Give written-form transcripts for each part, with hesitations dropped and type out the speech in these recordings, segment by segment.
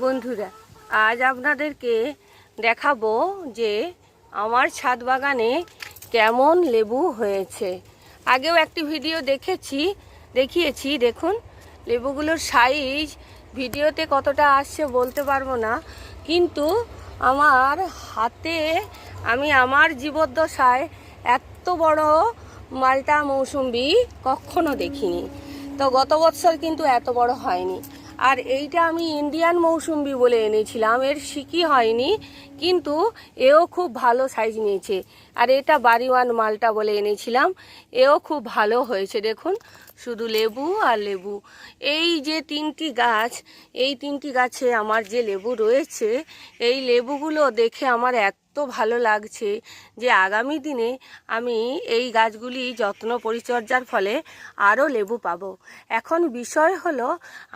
বন্ধুরা, আজ আপনাদেরকে দেখাবো যে আমার ছাদ বাগানে কেমন লেবু হয়েছে। আগেও একটি ভিডিও দেখিয়েছি। দেখুন লেবুগুলোর সাইজ ভিডিওতে কতটা আসছে বলতে পারবো না, কিন্তু আমার হাতে আমি আমার জীবদ্দশায় এত বড় মালটা মৌসুম্বি কখনো দেখিনি। তো গত বছর কিন্তু এত বড় হয়নি। আর এইটা আমি ইন্ডিয়ান মৌসুম্বি বলে এনেছিলাম, এর শিকি হয়নি, কিন্তু এও খুব ভালো সাইজ নিয়েছে। আর এটা বাড়িওয়ান মালটা বলে এনেছিলাম, এও খুব ভালো হয়েছে। দেখুন শুধু লেবু আর লেবু। এই যে এই তিনটি গাছে আমার যে লেবু রয়েছে, এই লেবুগুলো দেখে আমার এত ভালো লাগছে যে আগামী দিনে আমি এই গাছগুলি যত্ন পরিচর্যার ফলে আরও লেবু পাবো। এখন বিষয় হলো,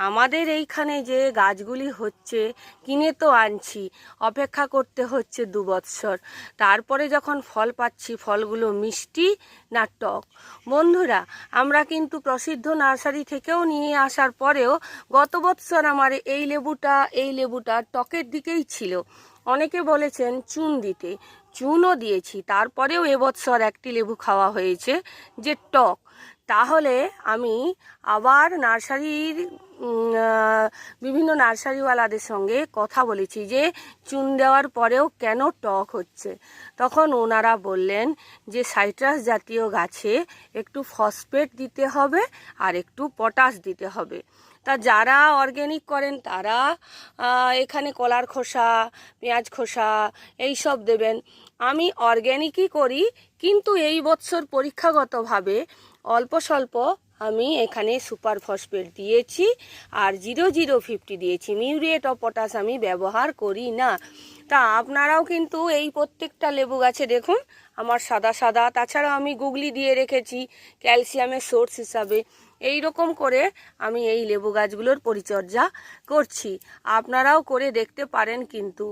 আমাদের এইখানে যে গাছগুলি হচ্ছে, কিনে তো আনছি, অপেক্ষা করতে হচ্ছে 2 বৎসর, তারপরে যখন ফল পাচ্ছি ফলগুলো মিষ্টি না টক। বন্ধুরা, আমরা কিন্তু প্রসিদ্ধ নার্সারি থেকেও নিয়ে আসার পরেও গত বৎসর আমার এই লেবুটা টকের দিকেই ছিল। অনেকে বলেছেন চুন দিতে, চুনও দিয়েছি, তারপরেও এবছর একটি লেবু খাওয়া হয়েছে যে টক। তাহলে আমি আবার বিভিন্ন নার্সারিওয়ালাদের সঙ্গে কথা বলেছি যে চুন দেওয়ার পরেও কেন টক হচ্ছে। তখন ওনারা বললেন যে সাইট্রাস জাতীয় গাছে একটু ফসফেট দিতে হবে আর একটু পটাশ দিতে হবে। তা যারা অর্গ্যানিক করেন তারা এখানে কলার খোসা, পেঁয়াজ খোসা এই সব দেবেন। আমি অর্গ্যানিকই করি, কিন্তু এই বছর পরীক্ষাগতভাবে অল্প স্বল্প আমি এখানে সুপার ফসফেট দিয়েছি আর 0050 দিয়েছি। মিউরেট অফ পটাশ আমি ব্যবহার করি না। তা আপনারাও কিন্তু এই প্রত্যেকটা লেবু গাছে দেখুন আমার সাদা সাদা, তাছাড়াও আমি গুগলি দিয়ে রেখেছি ক্যালসিয়ামের সোর্স হিসাবে। এই রকম করে আমি এই লেবু গাছগুলোর পরিচর্যা করছি। আপনারাও করে দেখতে পারেন, কিন্তু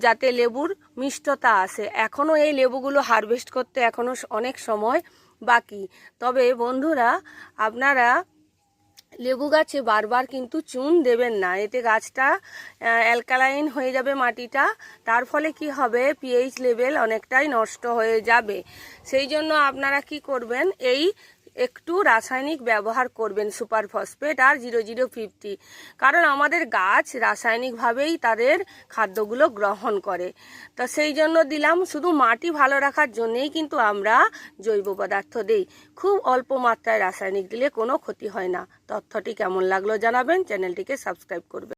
যাতে লেবুর মিষ্টতা আসে। এখনও এই লেবুগুলো হারভেস্ট করতে এখনও অনেক সময় বাকি। তবে বন্ধুরা, আপনারা লেবু গাছে বারবার কিন্তু চুন দেবেন না, এতে গাছটা অ্যালকালাইন হয়ে যাবে মাটিটা, তার ফলে কি হবে, পিএইচ লেভেল অনেকটাই নষ্ট হয়ে যাবে। সেই জন্য আপনারা কি করবেন, একটু রাসায়নিক ব্যবহার করবেন, সুপার ফসফেট আর 0050, কারণ আমাদের গাছ রাসায়নিকভাবেই তাদের খাদ্যগুলো গ্রহণ করে। তো সেই জন্য দিলাম। শুধু মাটি ভালো রাখার জন্যেই কিন্তু আমরা জৈব পদার্থ দিই, খুব অল্প মাত্রায় রাসায়নিক দিলে কোনো ক্ষতি হয় না। তথ্যটি কেমন লাগলো জানাবেন, চ্যানেলটিকে সাবস্ক্রাইব করবেন।